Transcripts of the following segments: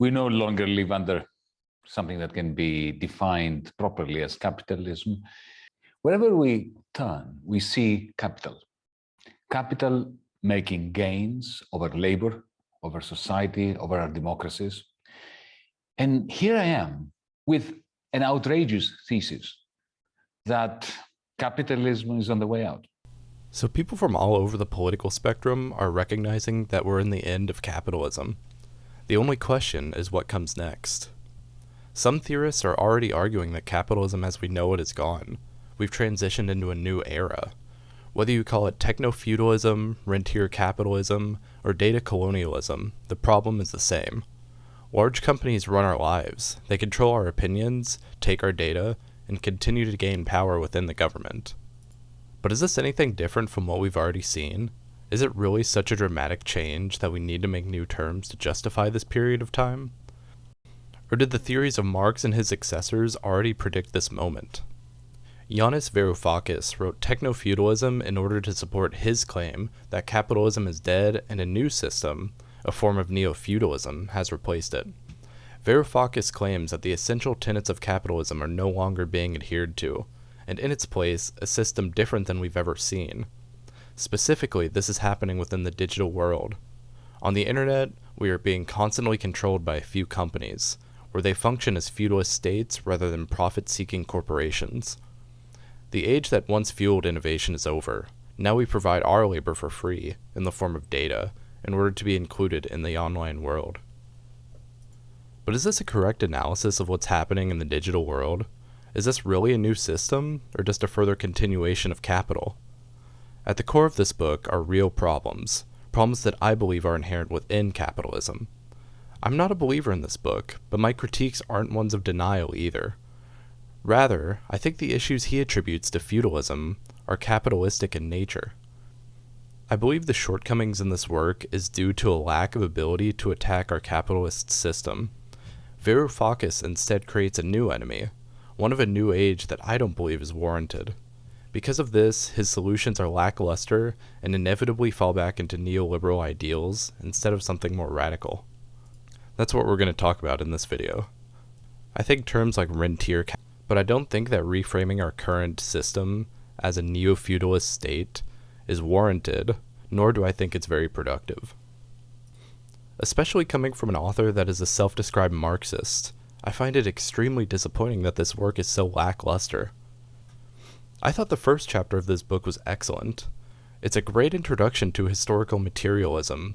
We no longer live under something that can be defined properly as capitalism. Wherever we turn, we see capital. Capital making gains over labor, over society, over our democracies. And here I am with an outrageous thesis that capitalism is on the way out. So people from all over the political spectrum are recognizing that we're in the end of capitalism. The only question is what comes next. Some theorists are already arguing that capitalism as we know it is gone. We've transitioned into a new era. Whether you call it technofeudalism, rentier capitalism, or data colonialism, the problem is the same. Large companies run our lives. They control our opinions, take our data, and continue to gain power within the government. But is this anything different from what we've already seen? Is it really such a dramatic change that we need to make new terms to justify this period of time? Or did the theories of Marx and his successors already predict this moment? Yanis Varoufakis wrote Technofeudalism in order to support his claim that capitalism is dead and a new system, a form of neo-feudalism, has replaced it. Varoufakis claims that the essential tenets of capitalism are no longer being adhered to, and in its place, a system different than we've ever seen. Specifically, this is happening within the digital world. On the internet, we are being constantly controlled by a few companies, where they function as feudalist states rather than profit-seeking corporations. The age that once fueled innovation is over. Now we provide our labor for free, in the form of data, in order to be included in the online world. But is this a correct analysis of what's happening in the digital world? Is this really a new system, or just a further continuation of capital? At the core of this book are real problems that I believe are inherent within capitalism. I'm not a believer in this book, but my critiques aren't ones of denial either. Rather, I think the issues he attributes to feudalism are capitalistic in nature. I believe the shortcomings in this work is due to a lack of ability to attack our capitalist system. Varoufakis instead creates a new enemy, one of a new age that I don't believe is warranted. Because of this, his solutions are lackluster and inevitably fall back into neoliberal ideals instead of something more radical. That's what we're going to talk about in this video. I think terms like rentier, but I don't think that reframing our current system as a neo-feudalist state is warranted, nor do I think it's very productive. Especially coming from an author that is a self-described Marxist, I find it extremely disappointing that this work is so lackluster. I thought the first chapter of this book was excellent. It's a great introduction to historical materialism.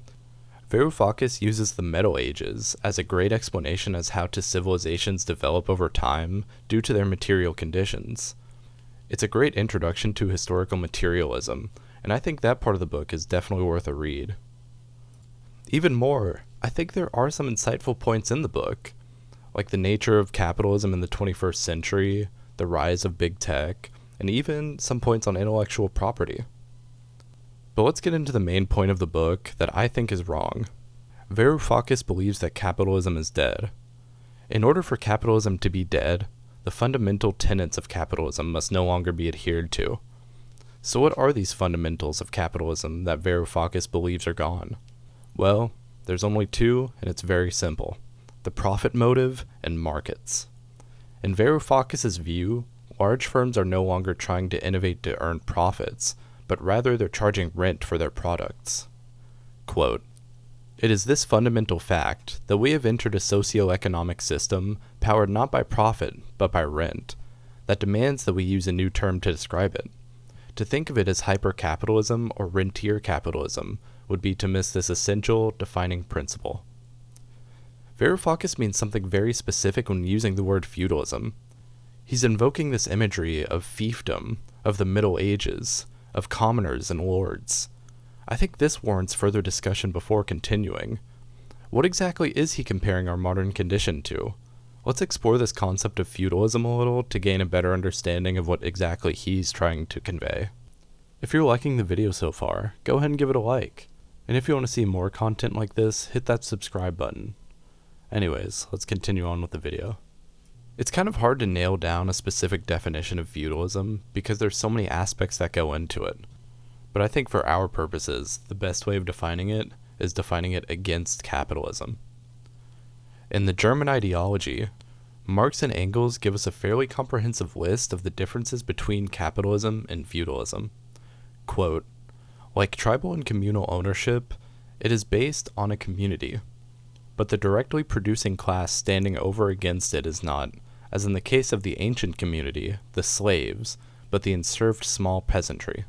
Varoufakis uses the Middle Ages as a great explanation as how civilizations develop over time due to their material conditions. It's a great introduction to historical materialism, and I think that part of the book is definitely worth a read. Even more, I think there are some insightful points in the book, like the nature of capitalism in the 21st century, the rise of big tech, and even some points on intellectual property. But let's get into the main point of the book that I think is wrong. Varoufakis believes that capitalism is dead. In order for capitalism to be dead, the fundamental tenets of capitalism must no longer be adhered to. So what are these fundamentals of capitalism that Varoufakis believes are gone? Well, there's only two, and it's very simple: the profit motive and markets. In Varoufakis' view, large firms are no longer trying to innovate to earn profits, but rather they're charging rent for their products. Quote, "It is this fundamental fact that we have entered a socio-economic system powered not by profit, but by rent, that demands that we use a new term to describe it. To think of it as hyper-capitalism or rentier capitalism would be to miss this essential, defining principle." Varoufakis means something very specific when using the word feudalism. He's invoking this imagery of fiefdom, of the Middle Ages, of commoners and lords. I think this warrants further discussion before continuing. What exactly is he comparing our modern condition to? Let's explore this concept of feudalism a little to gain a better understanding of what exactly he's trying to convey. If you're liking the video so far, go ahead and give it a like. And if you want to see more content like this, hit that subscribe button. Anyways, let's continue on with the video. It's kind of hard to nail down a specific definition of feudalism because there's so many aspects that go into it. But I think for our purposes, the best way of defining it is defining it against capitalism. In the German ideology, Marx and Engels give us a fairly comprehensive list of the differences between capitalism and feudalism. Quote, like tribal and communal ownership, it is based on a community, but the directly producing class standing over against it is not, as in the case of the ancient community, the slaves, but the enserved small peasantry.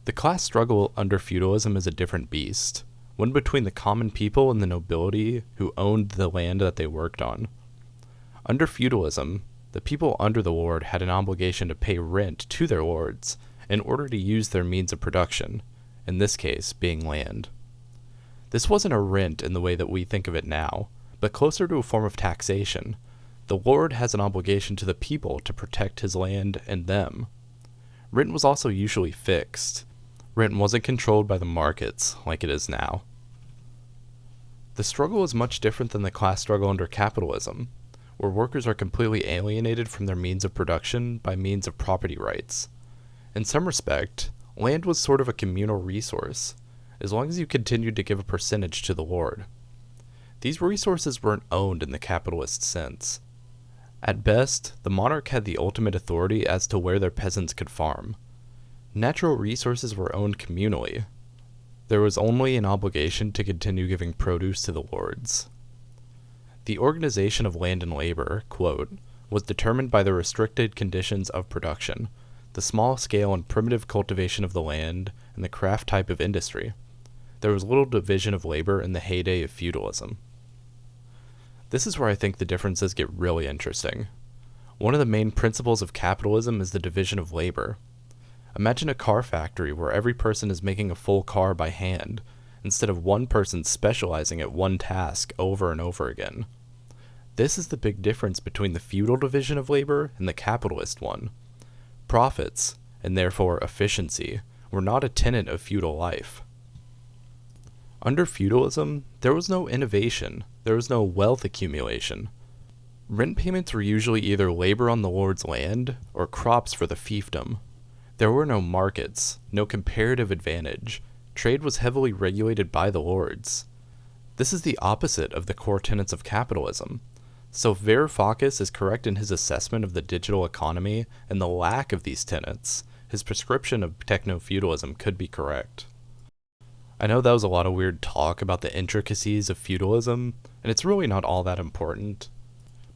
The class struggle under feudalism is a different beast, one between the common people and the nobility who owned the land that they worked on. Under feudalism, the people under the lord had an obligation to pay rent to their lords in order to use their means of production, in this case being land. This wasn't a rent in the way that we think of it now, but closer to a form of taxation. The lord has an obligation to the people to protect his land and them. Rent was also usually fixed. Rent wasn't controlled by the markets like it is now. The struggle is much different than the class struggle under capitalism, where workers are completely alienated from their means of production by means of property rights. In some respect, land was sort of a communal resource, as long as you continued to give a percentage to the lord. These resources weren't owned in the capitalist sense. At best, the monarch had the ultimate authority as to where their peasants could farm. Natural resources were owned communally. There was only an obligation to continue giving produce to the lords. The organization of land and labor, quote, was determined by the restricted conditions of production, the small scale and primitive cultivation of the land, and the craft type of industry. There was little division of labor in the heyday of feudalism. This is where I think the differences get really interesting. One of the main principles of capitalism is the division of labor. Imagine a car factory where every person is making a full car by hand, instead of one person specializing at one task over and over again. This is the big difference between the feudal division of labor and the capitalist one. Profits, and therefore efficiency, were not a tenet of feudal life. Under feudalism, there was no innovation, there was no wealth accumulation. Rent payments were usually either labor on the lord's land or crops for the fiefdom. There were no markets, no comparative advantage. Trade was heavily regulated by the lords. This is the opposite of the core tenets of capitalism. So if Varoufakis is correct in his assessment of the digital economy and the lack of these tenets, his prescription of technofeudalism could be correct. I know that was a lot of weird talk about the intricacies of feudalism, and it's really not all that important,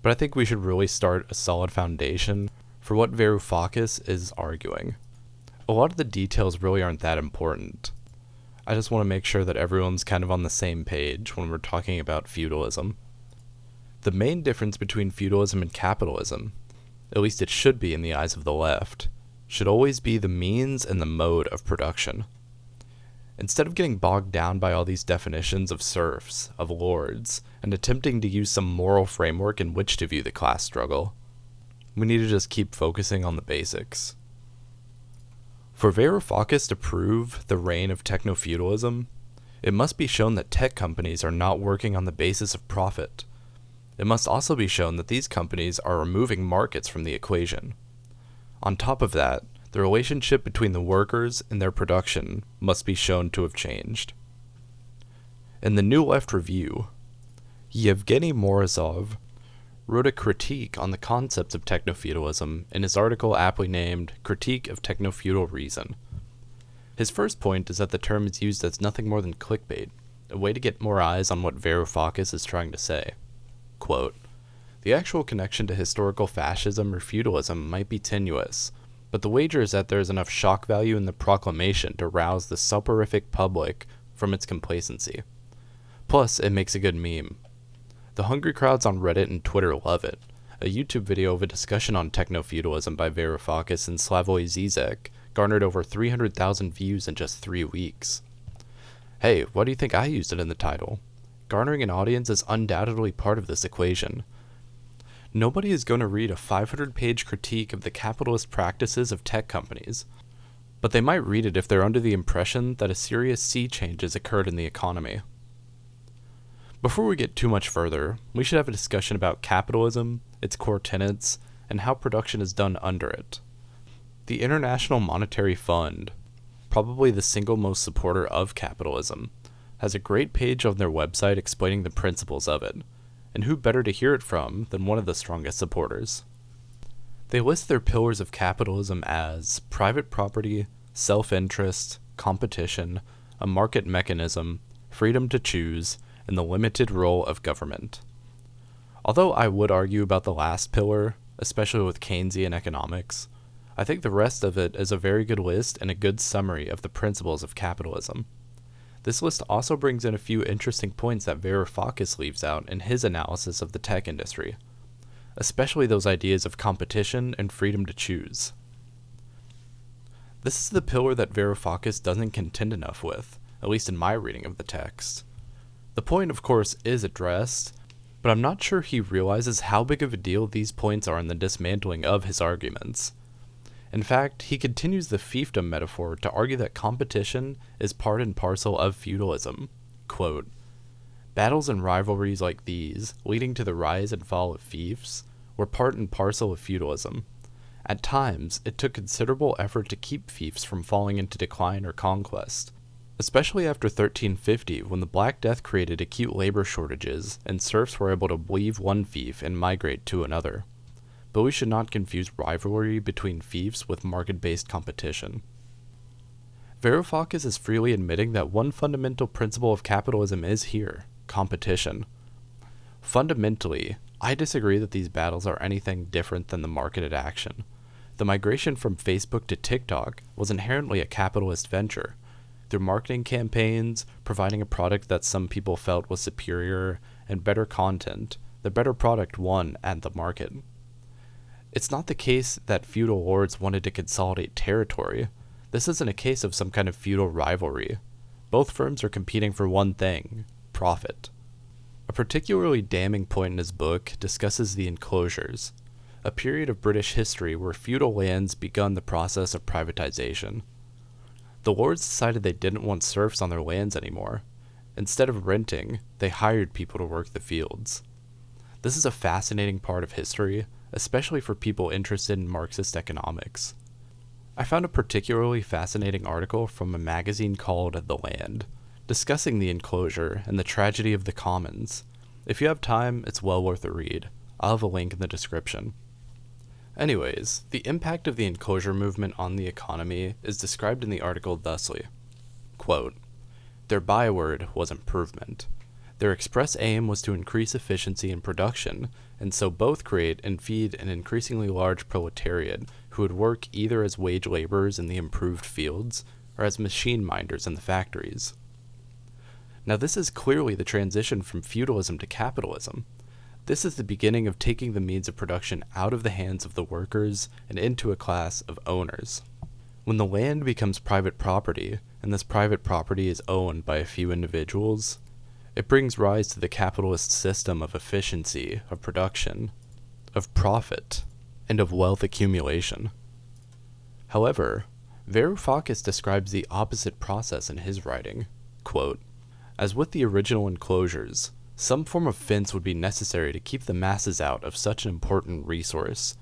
but I think we should really start a solid foundation for what Varoufakis is arguing. A lot of the details really aren't that important. I just want to make sure that everyone's kind of on the same page when we're talking about feudalism. The main difference between feudalism and capitalism, at least it should be in the eyes of the left, should always be the means and the mode of production. Instead of getting bogged down by all these definitions of serfs, of lords, and attempting to use some moral framework in which to view the class struggle, we need to just keep focusing on the basics. For Varoufakis to prove the reign of technofeudalism, it must be shown that tech companies are not working on the basis of profit. It must also be shown that these companies are removing markets from the equation. On top of that, the relationship between the workers and their production must be shown to have changed. In the New Left Review, Yevgeny Morozov wrote a critique on the concepts of technofeudalism in his article aptly named Critique of Technofeudal Reason. His first point is that the term is used as nothing more than clickbait, a way to get more eyes on what Varoufakis is trying to say. Quote, the actual connection to historical fascism or feudalism might be tenuous, but the wager is that there is enough shock value in the proclamation to rouse the soporific public from its complacency. Plus, it makes a good meme. The hungry crowds on Reddit and Twitter love it. A YouTube video of a discussion on technofeudalism by Varoufakis and Slavoj Zizek garnered over 300,000 views in just 3 weeks. Hey, why do you think I used it in the title? Garnering an audience is undoubtedly part of this equation. Nobody is going to read a 500-page critique of the capitalist practices of tech companies, but they might read it if they're under the impression that a serious sea change has occurred in the economy. Before we get too much further, we should have a discussion about capitalism, its core tenets, and how production is done under it. The International Monetary Fund, probably the single most supporter of capitalism, has a great page on their website explaining the principles of it, and who better to hear it from than one of the strongest supporters? They list their pillars of capitalism as private property, self-interest, competition, a market mechanism, freedom to choose, and the limited role of government. Although I would argue about the last pillar, especially with Keynesian economics, I think the rest of it is a very good list and a good summary of the principles of capitalism. This list also brings in a few interesting points that Varoufakis leaves out in his analysis of the tech industry, especially those ideas of competition and freedom to choose. This is the pillar that Varoufakis doesn't contend enough with, at least in my reading of the text. The point, of course, is addressed, but I'm not sure he realizes how big of a deal these points are in the dismantling of his arguments. In fact, he continues the fiefdom metaphor to argue that competition is part and parcel of feudalism. Quote, "Battles and rivalries like these, leading to the rise and fall of fiefs, were part and parcel of feudalism. At times, it took considerable effort to keep fiefs from falling into decline or conquest, especially after 1350, when the Black Death created acute labor shortages and serfs were able to leave one fief and migrate to another. But we should not confuse rivalry between fiefs with market-based competition." Varoufakis is freely admitting that one fundamental principle of capitalism is here, competition. Fundamentally, I disagree that these battles are anything different than the marketed action. The migration from Facebook to TikTok was inherently a capitalist venture. Through marketing campaigns, providing a product that some people felt was superior, and better content, the better product won at the market. It's not the case that feudal lords wanted to consolidate territory. This isn't a case of some kind of feudal rivalry. Both firms are competing for one thing: profit. A particularly damning point in his book discusses the enclosures, a period of British history where feudal lands begun the process of privatization. The lords decided they didn't want serfs on their lands anymore. Instead of renting, they hired people to work the fields. This is a fascinating part of history, especially for people interested in Marxist economics. I found a particularly fascinating article from a magazine called The Land, discussing the enclosure and the tragedy of the commons. If you have time, it's well worth a read. I'll have a link in the description. Anyways, the impact of the enclosure movement on the economy is described in the article thusly. Quote, "Their byword was improvement. Their express aim was to increase efficiency in production, and so both create and feed an increasingly large proletariat who would work either as wage laborers in the improved fields or as machine minders in the factories." Now this is clearly the transition from feudalism to capitalism. This is the beginning of taking the means of production out of the hands of the workers and into a class of owners. When the land becomes private property, and this private property is owned by a few individuals, it brings rise to the capitalist system of efficiency, of production, of profit, and of wealth accumulation. However, Varoufakis describes the opposite process in his writing. Quote, "As with the original enclosures, some form of fence would be necessary to keep the masses out of such an important resource.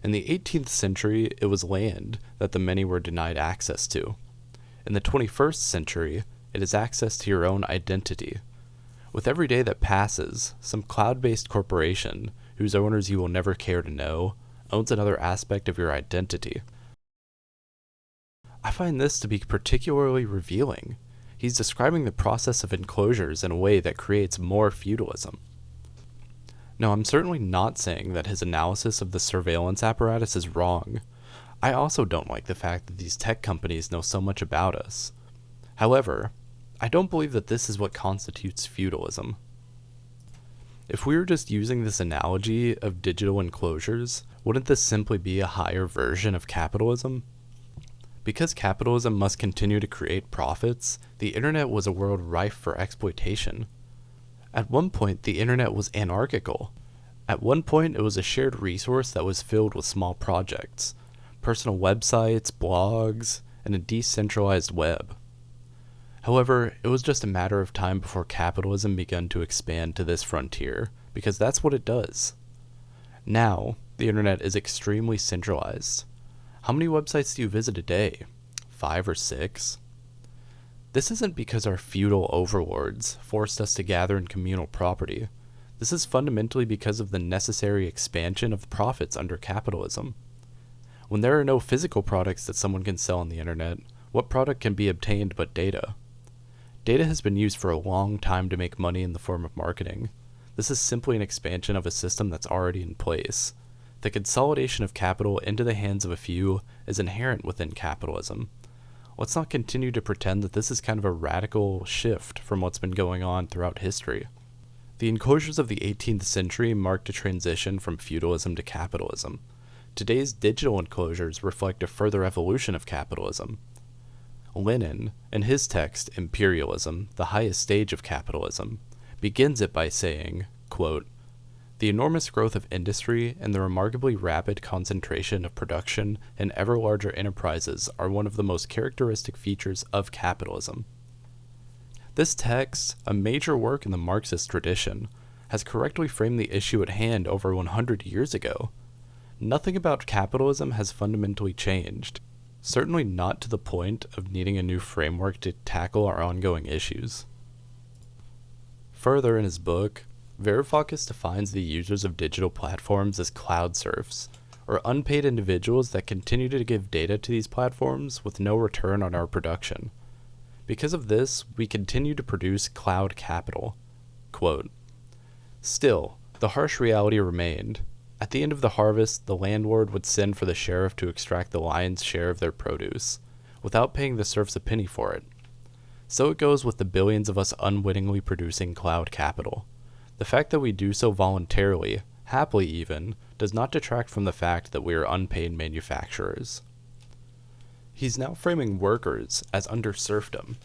In the 18th century, it was land that the many were denied access to. In the 21st century, it is access to your own identity. With every day that passes, some cloud-based corporation, whose owners you will never care to know, owns another aspect of your identity." I find this to be particularly revealing. He's describing the process of enclosures in a way that creates more feudalism. Now, I'm certainly not saying that his analysis of the surveillance apparatus is wrong. I also don't like the fact that these tech companies know so much about us. However, I don't believe that this is what constitutes feudalism. If we were just using this analogy of digital enclosures, wouldn't this simply be a higher version of capitalism? Because capitalism must continue to create profits, the internet was a world rife for exploitation. At one point, the internet was anarchical. At one point, it was a shared resource that was filled with small projects, personal websites, blogs, and a decentralized web. However, it was just a matter of time before capitalism began to expand to this frontier, because that's what it does. Now, the internet is extremely centralized. How many websites do you visit a day? 5 or 6? This isn't because our feudal overlords forced us to gather in communal property. This is fundamentally because of the necessary expansion of profits under capitalism. When there are no physical products that someone can sell on the internet, what product can be obtained but data? Data has been used for a long time to make money in the form of marketing. This is simply an expansion of a system that's already in place. The consolidation of capital into the hands of a few is inherent within capitalism. Let's not continue to pretend that this is kind of a radical shift from what's been going on throughout history. The enclosures of the 18th century marked a transition from feudalism to capitalism. Today's digital enclosures reflect a further evolution of capitalism. Lenin, in his text Imperialism, the Highest Stage of Capitalism, begins it by saying, quote, "The enormous growth of industry and the remarkably rapid concentration of production in ever larger enterprises are one of the most characteristic features of capitalism." This text, a major work in the Marxist tradition, has correctly framed the issue at hand over 100 years ago. Nothing about capitalism has fundamentally changed, certainly not to the point of needing a new framework to tackle our ongoing issues. Further in his book, Varoufakis defines the users of digital platforms as cloud serfs, or unpaid individuals that continue to give data to these platforms with no return on our production. Because of this, we continue to produce cloud capital. Quote, "Still, the harsh reality remained. At the end of the harvest, the landlord would send for the sheriff to extract the lion's share of their produce, without paying the serfs a penny for it. So it goes with the billions of us unwittingly producing cloud capital. The fact that we do so voluntarily, happily even, does not detract from the fact that we are unpaid manufacturers." He's now framing workers as under serfdom.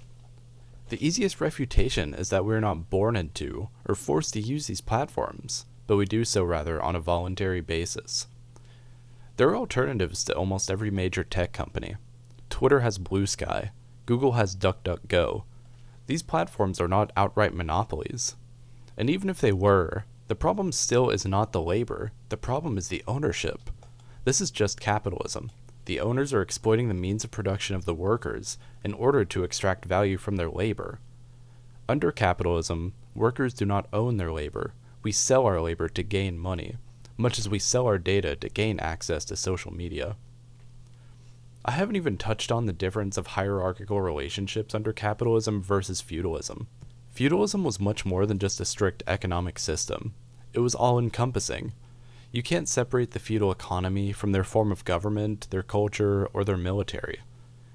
The easiest refutation is that we're not born into or forced to use these platforms, but we do so rather on a voluntary basis. There are alternatives to almost every major tech company. Twitter has Blue Sky, Google has DuckDuckGo. These platforms are not outright monopolies. And even if they were, the problem still is not the labor, the problem is the ownership. This is just capitalism. The owners are exploiting the means of production of the workers in order to extract value from their labor. Under capitalism, workers do not own their labor. We sell our labor to gain money, much as we sell our data to gain access to social media. I haven't even touched on the difference of hierarchical relationships under capitalism versus feudalism. Feudalism was much more than just a strict economic system. It was all-encompassing. You can't separate the feudal economy from their form of government, their culture, or their military.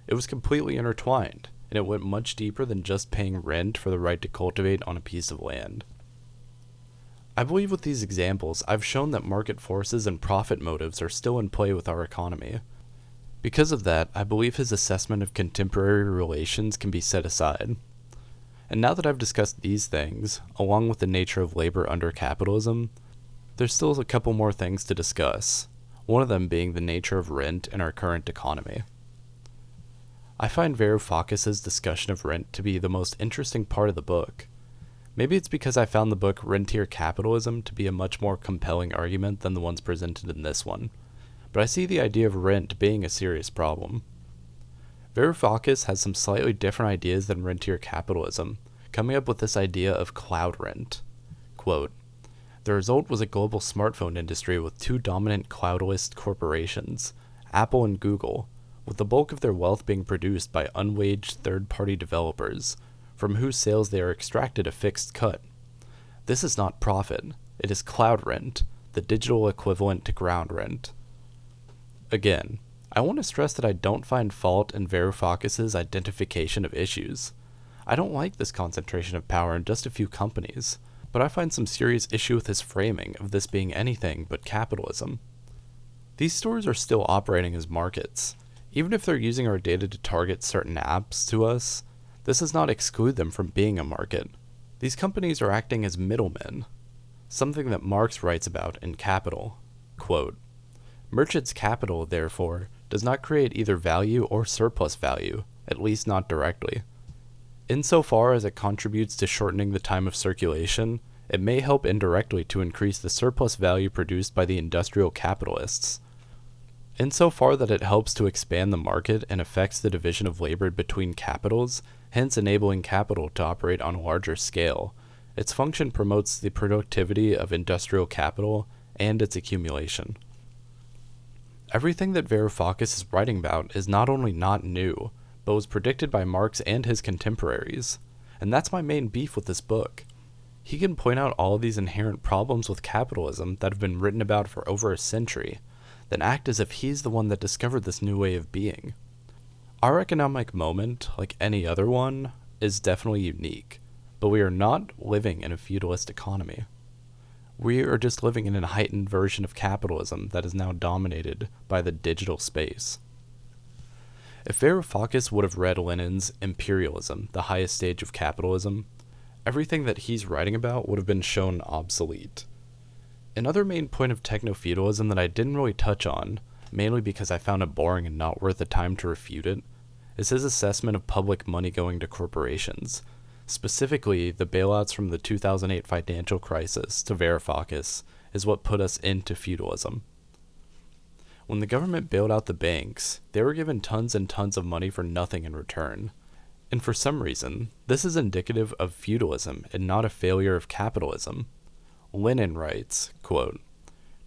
It was completely intertwined, and it went much deeper than just paying rent for the right to cultivate on a piece of land. I believe with these examples, I've shown that market forces and profit motives are still in play with our economy. Because of that, I believe his assessment of contemporary relations can be set aside. And now that I've discussed these things, along with the nature of labor under capitalism, there's still a couple more things to discuss, one of them being the nature of rent in our current economy. I find Varoufakis' discussion of rent to be the most interesting part of the book. Maybe it's because I found the book Rentier Capitalism to be a much more compelling argument than the ones presented in this one, but I see the idea of rent being a serious problem. Varoufakis has some slightly different ideas than Rentier Capitalism, coming up with this idea of cloud rent. Quote, "The result was a global smartphone industry with two dominant cloudless corporations, Apple and Google, with the bulk of their wealth being produced by unwaged third-party developers, from whose sales they are extracted a fixed cut. This is not profit, it is cloud rent, the digital equivalent to ground rent." Again, I want to stress that I don't find fault in Varoufakis' identification of issues. I don't like this concentration of power in just a few companies, but I find some serious issue with his framing of this being anything but capitalism. These stores are still operating as markets. Even if they're using our data to target certain apps to us, this does not exclude them from being a market. These companies are acting as middlemen, something that Marx writes about in Capital. Quote, "Merchants' capital, therefore, does not create either value or surplus value, at least not directly. Insofar as it contributes to shortening the time of circulation, it may help indirectly to increase the surplus value produced by the industrial capitalists. Insofar that it helps to expand the market and affects the division of labor between capitals, hence enabling capital to operate on a larger scale, Its function promotes the productivity of industrial capital and its accumulation. Everything that Varoufakis is writing about is not only not new, but was predicted by Marx and his contemporaries. And that's my main beef with this book. He can point out all of these inherent problems with capitalism that have been written about for over a century, then act as if he's the one that discovered this new way of being. Our economic moment, like any other one, is definitely unique, but we are not living in a feudalist economy. We are just living in a heightened version of capitalism that is now dominated by the digital space. If Varoufakis would have read Lenin's Imperialism, the highest stage of capitalism, everything that he's writing about would have been shown obsolete. Another main point of technofeudalism that I didn't really touch on, mainly because I found it boring and not worth the time to refute it, is his assessment of public money going to corporations. Specifically, the bailouts from the 2008 financial crisis to Varoufakis is what put us into feudalism. When the government bailed out the banks, they were given tons and tons of money for nothing in return. And for some reason, this is indicative of feudalism and not a failure of capitalism. Lenin writes, quote,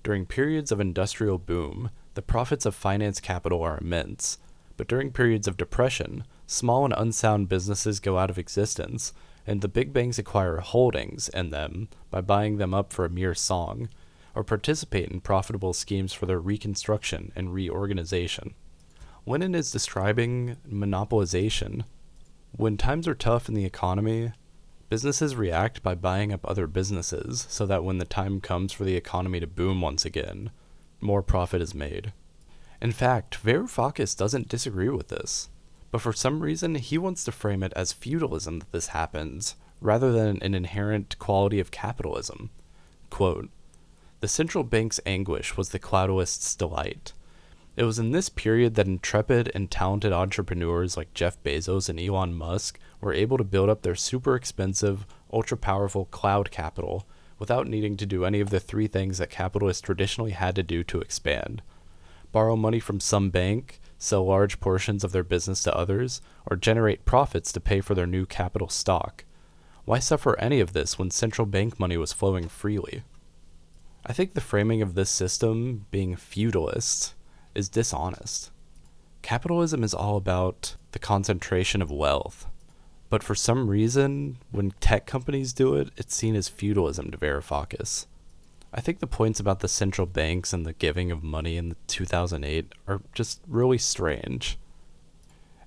"During periods of industrial boom, the profits of finance capital are immense, but during periods of depression, small and unsound businesses go out of existence, and the big banks acquire holdings in them by buying them up for a mere song, or participate in profitable schemes for their reconstruction and reorganization." Lenin is describing monopolization. When times are tough in the economy, businesses react by buying up other businesses so that when the time comes for the economy to boom once again, more profit is made. In fact, Varoufakis doesn't disagree with this, but for some reason he wants to frame it as feudalism that this happens, rather than an inherent quality of capitalism. Quote, "The central bank's anguish was the cloudalist's delight. It was in this period that intrepid and talented entrepreneurs like Jeff Bezos and Elon Musk were able to build up their super expensive, ultra-powerful cloud capital without needing to do any of the three things that capitalists traditionally had to do to expand: borrow money from some bank, sell large portions of their business to others, or generate profits to pay for their new capital stock. Why suffer any of this when central bank money was flowing freely?" I think the framing of this system being feudalist is dishonest. Capitalism is all about the concentration of wealth, but for some reason, when tech companies do it, it's seen as feudalism to Varoufakis. I think the points about the central banks and the giving of money in 2008 are just really strange.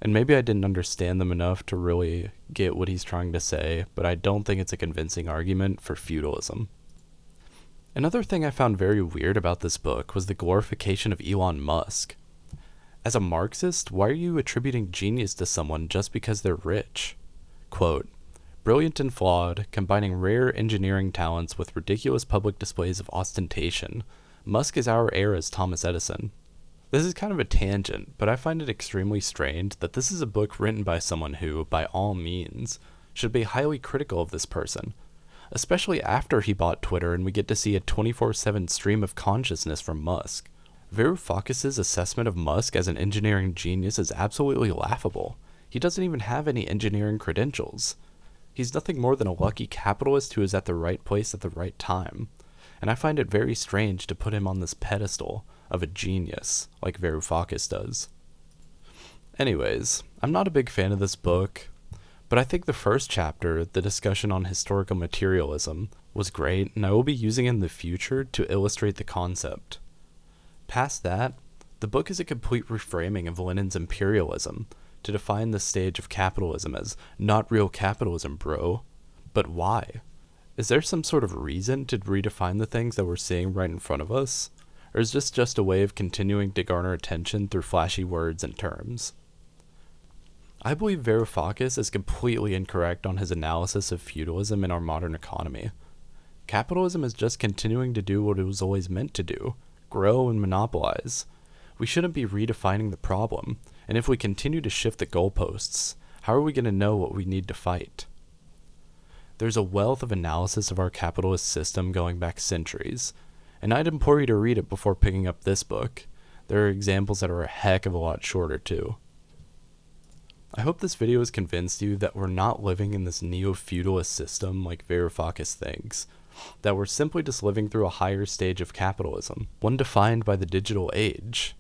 And maybe I didn't understand them enough to really get what he's trying to say, but I don't think it's a convincing argument for feudalism. Another thing I found very weird about this book was the glorification of Elon Musk. As a Marxist, why are you attributing genius to someone just because they're rich? Quote, "Brilliant and flawed, combining rare engineering talents with ridiculous public displays of ostentation, Musk is our era's Thomas Edison." This is kind of a tangent, but I find it extremely strange that this is a book written by someone who, by all means, should be highly critical of this person, especially after he bought Twitter and we get to see a 24/7 stream of consciousness from Musk. Varoufakis' assessment of Musk as an engineering genius is absolutely laughable. He doesn't even have any engineering credentials. He's nothing more than a lucky capitalist who is at the right place at the right time, and I find it very strange to put him on this pedestal of a genius, like Varoufakis does. Anyways, I'm not a big fan of this book, but I think the first chapter, the discussion on historical materialism, was great, and I will be using it in the future to illustrate the concept. Past that, the book is a complete reframing of Lenin's Imperialism, to define the stage of capitalism as not real capitalism, bro. But why? Is there some sort of reason to redefine the things that we're seeing right in front of us? Or is this just a way of continuing to garner attention through flashy words and terms? I believe Varoufakis is completely incorrect on his analysis of feudalism in our modern economy. Capitalism is just continuing to do what it was always meant to do: grow and monopolize. We shouldn't be redefining the problem, and if we continue to shift the goalposts, how are we going to know what we need to fight? There's a wealth of analysis of our capitalist system going back centuries, and I'd implore you to read it before picking up this book. There are examples that are a heck of a lot shorter too. I hope this video has convinced you that we're not living in this neo-feudalist system like Varoufakis thinks, that we're simply just living through a higher stage of capitalism, one defined by the digital age.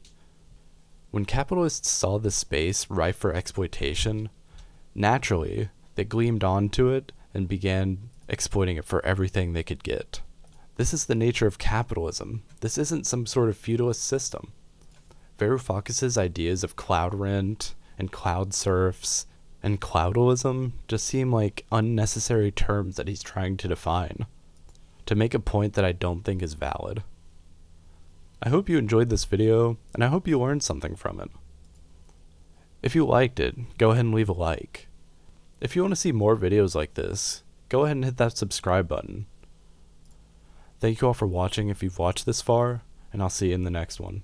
When capitalists saw this space rife for exploitation, naturally, they gleamed onto it and began exploiting it for everything they could get. This is the nature of capitalism. This isn't some sort of feudalist system. Varoufakis' ideas of cloud rent and cloud serfs and cloudalism just seem like unnecessary terms that he's trying to define, to make a point that I don't think is valid. I hope you enjoyed this video, and I hope you learned something from it. If you liked it, go ahead and leave a like. If you want to see more videos like this, go ahead and hit that subscribe button. Thank you all for watching if you've watched this far, and I'll see you in the next one.